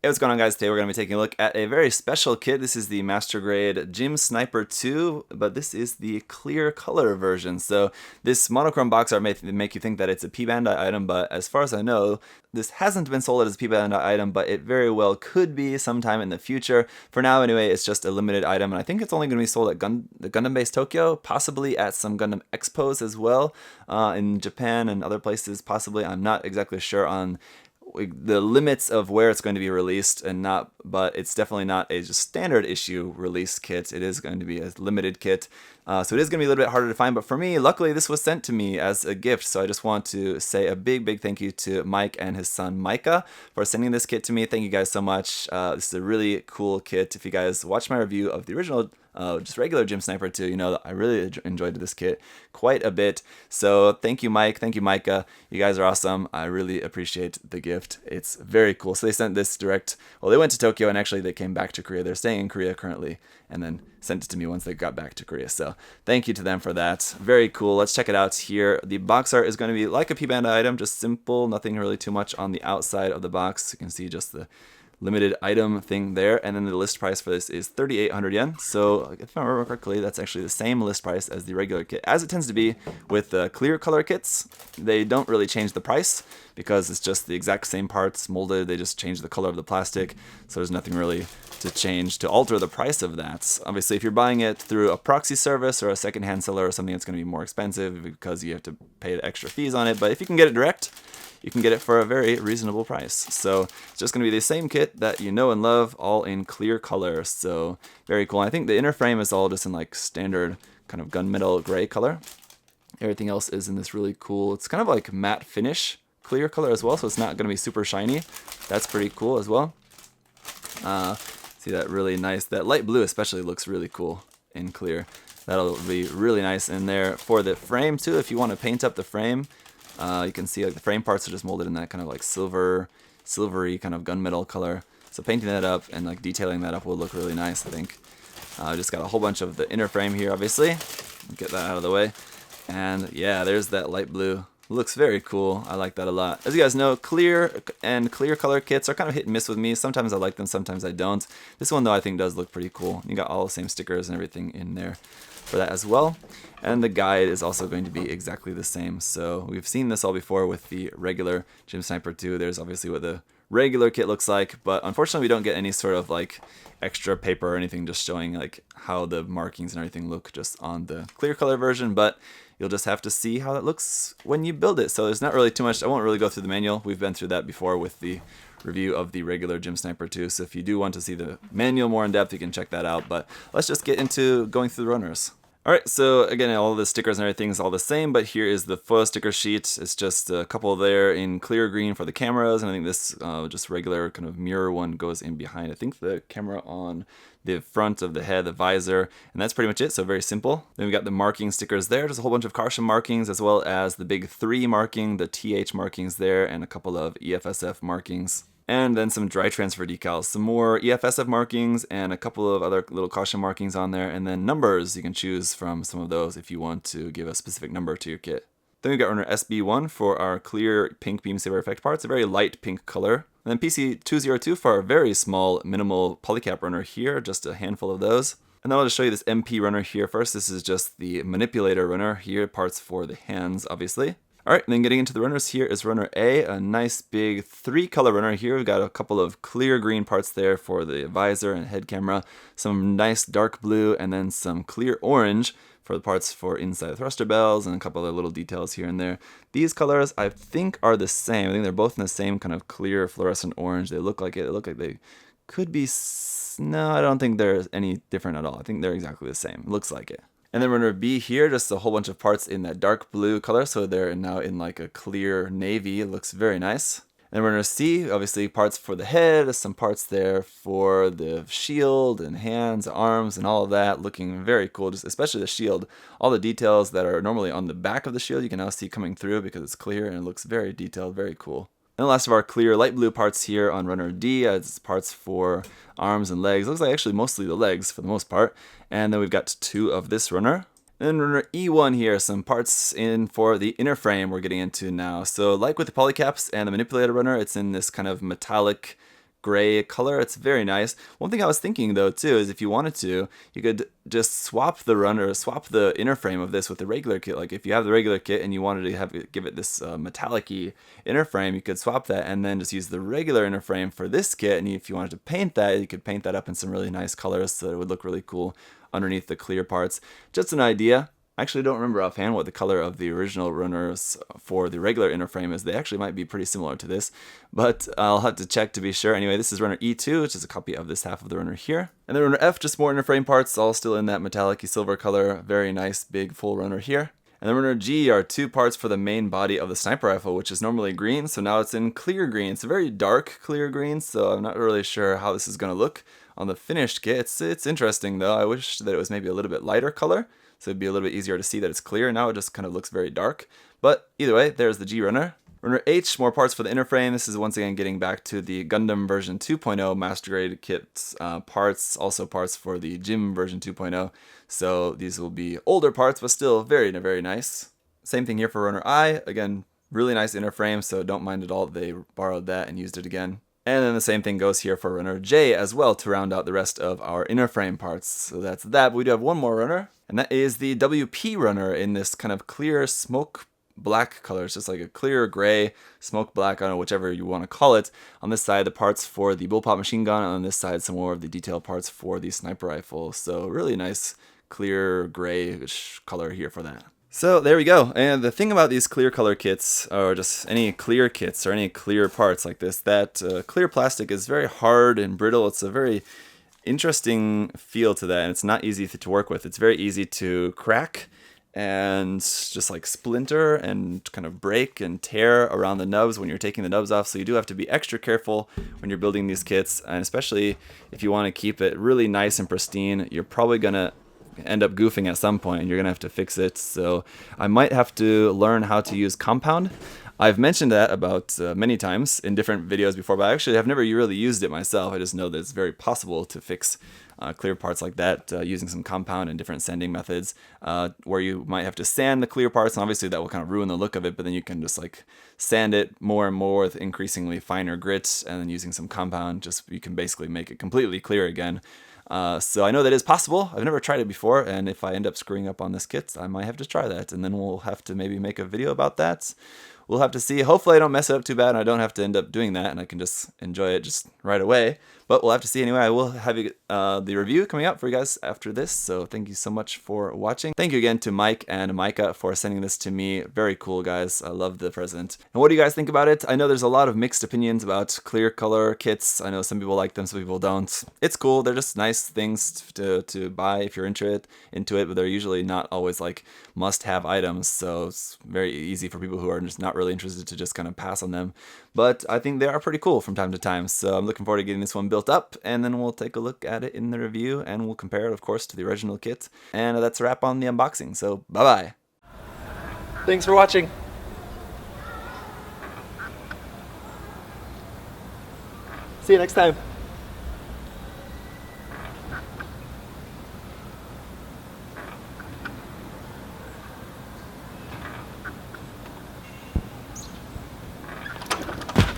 Hey, what's going on, guys? Today we're going to be taking a look at a very special kit. This is the Master Grade Gym Sniper 2, but this is the clear color version. So this monochrome box art may make you think that it's a P-Bandai item, but as far as I know, this hasn't been sold as a P-Bandai item, but it very well could be sometime in the future. For now, anyway, it's just a limited item, and I think it's only going to be sold at the Gundam Base Tokyo, possibly at some Gundam Expos as well, in Japan and other places, possibly. I'm not exactly sure on the limits of where it's going to be released, and not, but it's definitely not a just standard issue release kit. It is going to be a limited kit, so it is going to be a little bit harder to find. But for me, luckily, this was sent to me as a gift, so I just want to say a big thank you to Mike and his son Micah for sending this kit to me. Thank you guys so much. This is a really cool kit. If you guys watched my review of the original just regular Gym Sniper 2, you know that I really enjoyed this kit quite a bit. So thank you, Mike. Thank you, Micah. You guys are awesome. I really appreciate the gift. It's very cool. So they sent this direct. Well, they went to Tokyo, and actually they came back to Korea. They're staying in Korea currently, and then sent it to me once they got back to Korea. So thank you to them for that. Very cool. Let's check it out here. The box art is going to be like a P-Bandai item, just simple, nothing really too much on the outside of the box. You can see just the limited item thing there, and then the list price for this is 3,800 yen. So if I remember correctly, that's actually the same list price as the regular kit, as it tends to be with the clear color kits. They don't really change the price because it's just the exact same parts molded. They just change the color of the plastic, so there's nothing really to change to alter the price of that. Obviously, if you're buying it through a proxy service or a secondhand seller or something, it's going to be more expensive because you have to pay the extra fees on it. But if you can get it direct, you can get it for a very reasonable price. So it's just going to be the same kit that you know and love, all in clear color. So very cool. I think the inner frame is all just in like standard kind of gunmetal gray color. Everything else is in this really cool, it's kind of like matte finish clear color as well, so it's not going to be super shiny. That's pretty cool as well. See that really nice, that light blue especially looks really cool in clear. That'll be really nice in there. For the frame too, if you want to paint up the frame, you can see like the frame parts are just molded in that kind of like silvery kind of gunmetal color. So painting that up and like detailing that up will look really nice, I think. Just got a whole bunch of the inner frame here, obviously. Get that out of the way. And yeah, there's that light blue. Looks very cool. I like that a lot. As you guys know, clear and clear color kits are kind of hit and miss with me. Sometimes I like them, sometimes I don't. This one though I think does look pretty cool. You got all the same stickers and everything in there for that as well. And the guide is also going to be exactly the same. So we've seen this all before with the regular Gym Sniper 2. There's obviously what the regular kit looks like, but unfortunately we don't get any sort of like extra paper or anything just showing like how the markings and everything look just on the clear color version, but you'll just have to see how that looks when you build it. So there's not really too much. I won't really go through the manual. We've been through that before with the review of the regular Gym Sniper 2. So if you do want to see the manual more in depth, you can check that out. But let's just get into going through the runners. Alright, so again, all the stickers and everything is all the same, but here is the foil sticker sheet. It's just a couple there in clear green for the cameras, and I think this just regular kind of mirror one goes in behind. I think the camera on the front of the head, the visor, and that's pretty much it, so very simple. Then we got the marking stickers there, just a whole bunch of caution markings, as well as the big 3 marking, the TH markings there, and a couple of EFSF markings. And then some dry transfer decals, some more EFSF markings, and a couple of other little caution markings on there, and then numbers. You can choose from some of those if you want to give a specific number to your kit. Then we got runner SB1 for our clear pink beam saber effect parts, a very light pink color. And then PC202 for our very small minimal polycap runner here, just a handful of those. And then I'll just show you this MP runner here first. This is just the manipulator runner here, parts for the hands, obviously. Alright, and then getting into the runners, here is runner A, a nice big 3-color runner here. We've got a couple of clear green parts there for the visor and head camera, some nice dark blue, and then some clear orange for the parts for inside the thruster bells, and a couple of little details here and there. These colors I think are the same. I think they're both in the same kind of clear fluorescent orange. They look like it. They look like they could be... No, I don't think they're any different at all. I think they're exactly the same. Looks like it. And then runner B here, just a whole bunch of parts in that dark blue color, so they're now in like a clear navy. It looks very nice. And runner C, obviously parts for the head, some parts there for the shield and hands, arms, and all of that, looking very cool, just especially the shield. All the details that are normally on the back of the shield you can now see coming through because it's clear and it looks very detailed, very cool. And the last of our clear light blue parts here on runner D, it's parts for arms and legs. Looks like actually mostly the legs for the most part. And then we've got 2 of this runner. And then runner E1 here, some parts in for the inner frame we're getting into now. So like with the polycaps and the manipulator runner, it's in this kind of metallic gray color. It's very nice. One thing I was thinking though too is if you wanted to, you could just swap the runner, swap the inner frame of this with the regular kit. Like if you have the regular kit and you wanted to give it this metallic-y inner frame, you could swap that and then just use the regular inner frame for this kit. And if you wanted to paint that, you could paint that up in some really nice colors so that it would look really cool underneath the clear parts. Just an idea. I actually don't remember offhand what the color of the original runners for the regular inner frame is. They actually might be pretty similar to this, but I'll have to check to be sure. Anyway, this is runner E2, which is a copy of this half of the runner here. And then runner F, just more inner frame parts, all still in that metallic silver color. Very nice big full runner here. And then runner G are 2 parts for the main body of the sniper rifle, which is normally green, so now it's in clear green. It's a very dark clear green, so I'm not really sure how this is going to look on the finished kit. It's interesting though. I wish that it was maybe a little bit lighter color, so it'd be a little bit easier to see that it's clear. Now it just kind of looks very dark. But either way, there's the G runner. Runner H, more parts for the inner frame. This is once again getting back to the Gundam version 2.0 Master Grade kit parts, also parts for the Gym version 2.0. So these will be older parts, but still very, very nice. Same thing here for runner I. Again, really nice inner frame, so don't mind at all that they borrowed that and used it again. And then the same thing goes here for runner J as well to round out the rest of our inner frame parts. So that's that. But we do have one more runner, and that is the WP runner in this kind of clear smoke black color. It's just like a clear gray, smoke black, I don't know, whichever you want to call it. On this side, the parts for the bullpup machine gun, and on this side, some more of the detail parts for the sniper rifle. So really nice, clear grayish color here for that. So there we go. And the thing about these clear color kits, or just any clear kits or any clear parts like this, that clear plastic is very hard and brittle. It's a very interesting feel to that, and it's not easy to work with. It's very easy to crack and just like splinter and kind of break and tear around the nubs when you're taking the nubs off. So you do have to be extra careful when you're building these kits, and especially if you want to keep it really nice and pristine, you're probably gonna end up goofing at some point and you're gonna have to fix it. So I might have to learn how to use compound. I've mentioned that about many times in different videos before, but I actually have never really used it myself. I just know that it's very possible to fix clear parts like that using some compound and different sanding methods, where you might have to sand the clear parts, and obviously that will kind of ruin the look of it, but then you can just like sand it more and more with increasingly finer grit, and then using some compound, just you can basically make it completely clear again. So I know that is possible. I've never tried it before, and if I end up screwing up on this kit, I might have to try that, and then we'll have to maybe make a video about that. We'll have to see. Hopefully I don't mess it up too bad and I don't have to end up doing that and I can just enjoy it just right away. But we'll have to see anyway. I will have the review coming out for you guys after this. So thank you so much for watching. Thank you again to Mike and Micah for sending this to me. Very cool, guys. I love the present. And what do you guys think about it? I know there's a lot of mixed opinions about clear color kits. I know some people like them, some people don't. It's cool. They're just nice things to buy if you're into it, but they're usually not always like must-have items. So it's very easy for people who are just not really interested to just kind of pass on them. But I think they are pretty cool from time to time. So I'm looking forward to getting this one built up, and then we'll take a look at it in the review, and we'll compare it, of course, to the original kit. And that's a wrap on the unboxing. So bye-bye. Thanks for watching. See you next time.